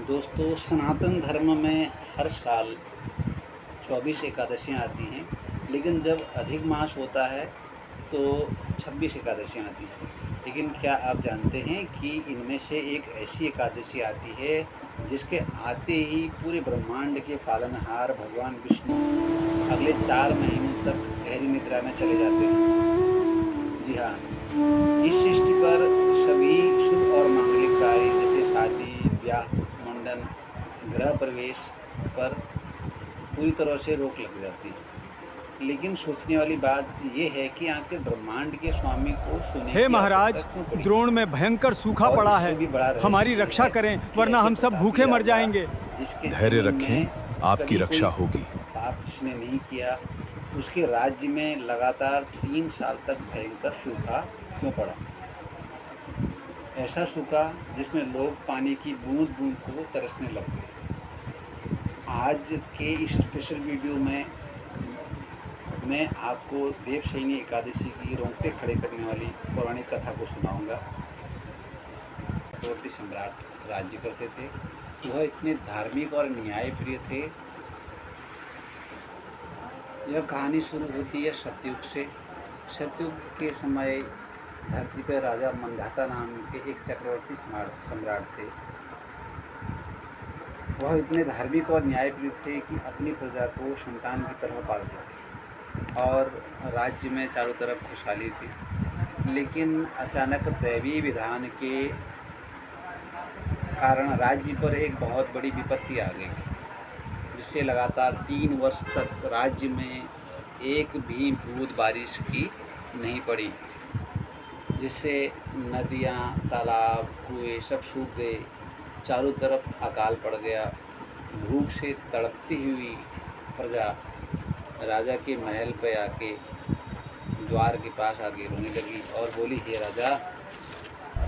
दोस्तों, सनातन धर्म में हर साल 24 एकादशियाँ आती हैं, लेकिन जब अधिक मास होता है तो 26 एकादशियाँ आती हैं। लेकिन क्या आप जानते हैं कि इनमें से एक ऐसी एकादशी आती है जिसके आते ही पूरे ब्रह्मांड के पालनहार भगवान विष्णु अगले 4 महीनों तक गहरी निद्रा में चले जाते हैं। जी हाँ, इस सृष्टि पर सभी शुभ और मांगलिक कार्य जैसे शादी, ब्याह, मुंडन, गृह प्रवेश पर पूरी तरह से रोक लग जाती है। लेकिन सोचने वाली बात ये है कि आखिर ब्रह्मांड के स्वामी को सोने हे की आवश्यकता महाराज, क्यों पड़ी? द्रोण में भयंकर सूखा और पड़ा इससे है। भी बड़ा रहस्य हमारी ये रक्षा है करें, कि वरना ऐसे हम सब प्रतापी भूखे मर राजा जाएंगे। जिसके धैर्य जीवन रखें, में आपकी कभी रक्षा कोई होगी। पाप जिसने नहीं किया, उसके राज्य में लगातार 3 साल तक भयंकर सूखा क्यों पड़ा? ऐसा सूखा जिसमें लोग पानी की बूंद-बूंद को तरसने लग गए। आज के इस स्पेशल वीडियो में मैं आपको देवशयनी एकादशी की रोंगटे खड़े करने वाली पौराणिक कथा को सुनाऊंगा। चक्रवर्ती सम्राट राज्य करते थे। वह इतने धार्मिक और न्यायप्रिय थे। यह कहानी शुरू होती है सतयुग से। सतयुग के समय धरती पर राजा मंधाता नाम के एक चक्रवर्ती सम्राट थे। वह इतने धार्मिक और न्यायप्रिय थे कि अपनी प्रजा को संतान की तरह पालते थे और राज्य में चारों तरफ खुशहाली थी। लेकिन अचानक दैवीय विधान के कारण राज्य पर एक बहुत बड़ी विपत्ति आ गई, जिससे लगातार 3 वर्ष तक राज्य में एक भी बूंद बारिश की नहीं पड़ी, जिससे नदियाँ, तालाब, कुएं सब सूख गए। चारों तरफ अकाल पड़ गया। भूख से तड़पती हुई प्रजा राजा के महल पे आके द्वार के पास आके रोने लगी और बोली, हे राजा,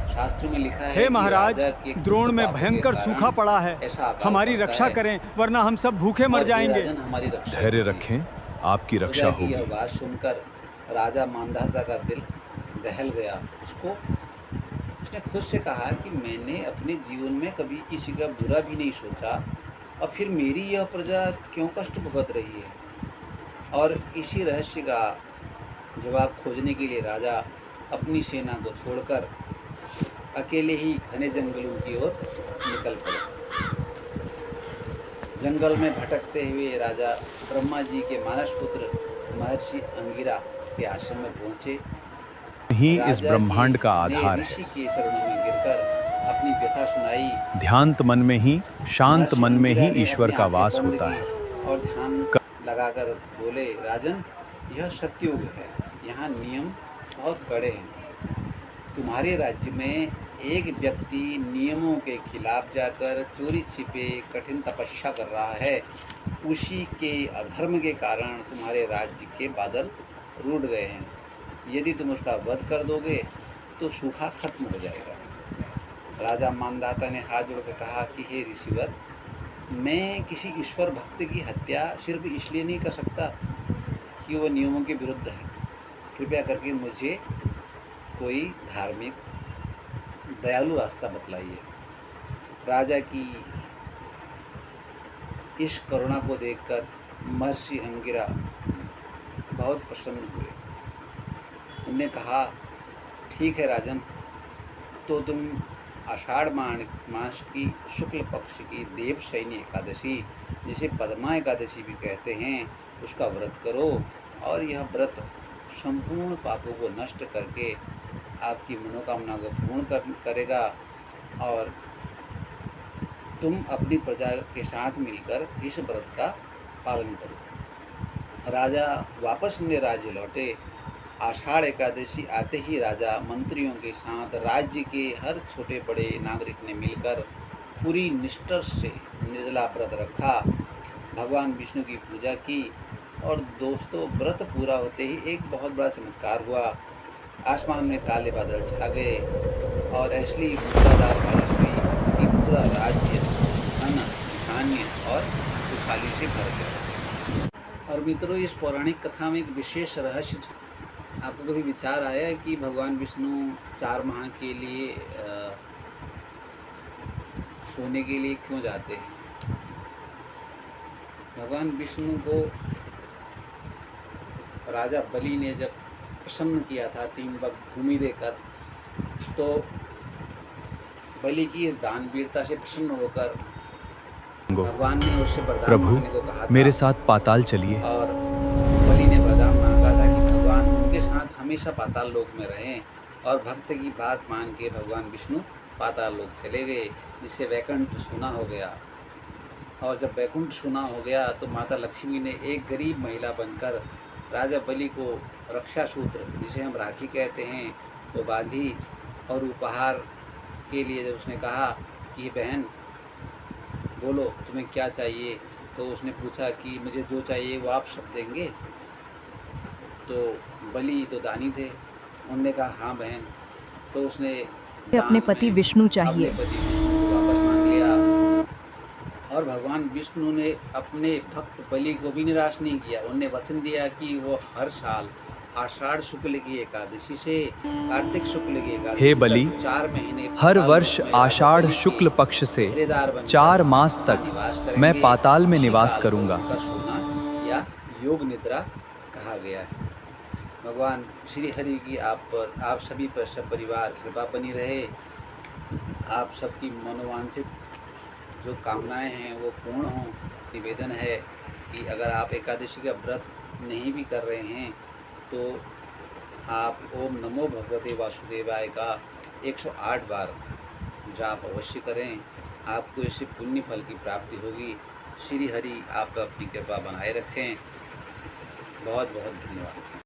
शास्त्र में लिखा है हे कि महाराज, राजा के द्रोण में पापों के भयंकर कारण सूखा पड़ा है। ऐसा अकाल हमारी पड़ता रक्षा है करें, वरना हम सब भूखे मर और हे जाएंगे। राजन, हमारी रक्षा धैर्य कीजिए। रखें, आपकी रक्षा प्रजा की यह होगी। बात सुनकर राजा मांधाता का दिल दहल गया। उसने खुद से कहा कि मैंने अपने जीवन में कभी किसी का बुरा भी नहीं सोचा, और फिर मेरी यह प्रजा क्यों कष्ट भुगत रही है? और इसी रहस्य का जवाब खोजने के लिए राजा अपनी सेना को छोड़कर अकेले ही घने जंगलों की ओर निकल पड़े। जंगल में भटकते हुए राजा ब्रह्मा जी के मानस पुत्र महर्षि अंगिरा के आश्रम में पहुँचे। ही इस राजा ब्रह्मांड का ने आधार ऋषि है। के चरणों में गिरकर अपनी व्यथा सुनाई। ध्यांत मन में ही, शांत महर्षि मन में ही अंगिरा ने ईश्वर अपनी का आंखें वास बंद होता की है। और ध्यान लगाकर बोले, राजन, यह सतयुग है। यहाँ नियम बहुत कड़े हैं। तुम्हारे राज्य में एक व्यक्ति नियमों के खिलाफ जाकर चोरी छिपे कठिन तपस्या कर रहा है। उसी के अधर्म के कारण तुम्हारे राज्य के बादल रूठ गए हैं। यदि तुम उसका वध कर दोगे तो सूखा खत्म हो जाएगा। राजा मांधाता ने हाथ जोड़कर कहा कि हे ऋषिवर, मैं किसी ईश्वर भक्त की हत्या सिर्फ इसलिए नहीं कर सकता कि वह नियमों के विरुद्ध है। कृपया करके मुझे कोई धार्मिक दयालु रास्ता बतलाइए। राजा की इस करुणा को देखकर महर्षि अंगिरा बहुत प्रसन्न हुए। उन्होंने कहा, ठीक है राजन, तो तुम आषाढ़ मास की शुक्ल पक्ष की देवशयनी एकादशी, जिसे पद्मा एकादशी भी कहते हैं, उसका व्रत करो। और यह व्रत संपूर्ण पापों को नष्ट करके आपकी मनोकामना को पूर्ण करेगा और तुम अपनी प्रजा के साथ मिलकर इस व्रत का पालन करो। राजा वापस अपने राज्य लौटे। आषाढ़ एकादशी आते ही राजा मंत्रियों के साथ राज्य के हर छोटे बड़े नागरिक ने मिलकर पूरी निष्ठा से निर्जला व्रत रखा, भगवान विष्णु की पूजा की। और दोस्तों, व्रत पूरा होते ही एक बहुत बड़ा चमत्कार हुआ। आसमान में काले बादल छा गए और ऐसी मूसलाधार बारिश हुई कि पूरा राज्य धन, धान्य और खुशहाली से भर गया। और मित्रों, इस पौराणिक कथा में एक विशेष रहस्य, आपको कभी विचार आया है कि भगवान विष्णु 4 माह के लिए सोने के लिए क्यों जाते हैं? भगवान विष्णु को राजा बलि ने जब प्रसन्न किया था 3 वक्त भूमि देकर, तो बलि की इस दानवीरता से प्रसन्न होकर भगवान ने उससे वरदान प्रभु मांगने को कहा था। मेरे साथ पाताल चलिए। और बलि ने वरदान मांगा था कि भगवान उनके साथ हमेशा पाताल लोक में रहें, और भक्त की बात मान के भगवान विष्णु पाताल लोक चले गए, जिससे वैकुंठ सूना हो गया। और जब वैकुंठ सूना हो गया तो माता लक्ष्मी ने एक गरीब महिला बनकर राजा बलि को रक्षा सूत्र, जिसे हम राखी कहते हैं, वो बांधी, और उपहार के लिए जब उसने कहा कि बहन बोलो तुम्हें क्या चाहिए, तो उसने पूछा कि मुझे जो चाहिए वो आप सब देंगे। तो बलि तो दानी थे, उन्होंने कहा हाँ बहन। तो उसने अपने पति विष्णु चाहिए। अपने पति विष्णु को वापस मांग लिया, और भगवान विष्णु ने अपने भक्त बलि को भी निराश नहीं किया। उन्होंने वचन दिया कि वो हर साल आषाढ़ शुक्ल की एकादशी से कार्तिक शुक्ल की एकादशी हे बलि, तक 4 महीने हर वर्ष आषाढ़ शुक्ल पक्ष से 4 मास तक मैं पाताल में निवास करूंगा। सोना या योग निद्रा कहा गया है। भगवान श्री हरि की आप पर, आप सभी पर, सब परिवार कृपा बनी रहे। आप सबकी मनोवांछित जो कामनाएं हैं वो पूर्ण हों। निवेदन है कि अगर आप एकादशी का व्रत नहीं भी कर रहे हैं तो आप ओम नमो भगवते वासुदेवाय का 108 बार जाप अवश्य करें। आपको इससे पुण्य फल की प्राप्ति होगी। श्री हरि आप अपनी कृपा बनाए रखें। बहुत बहुत धन्यवाद।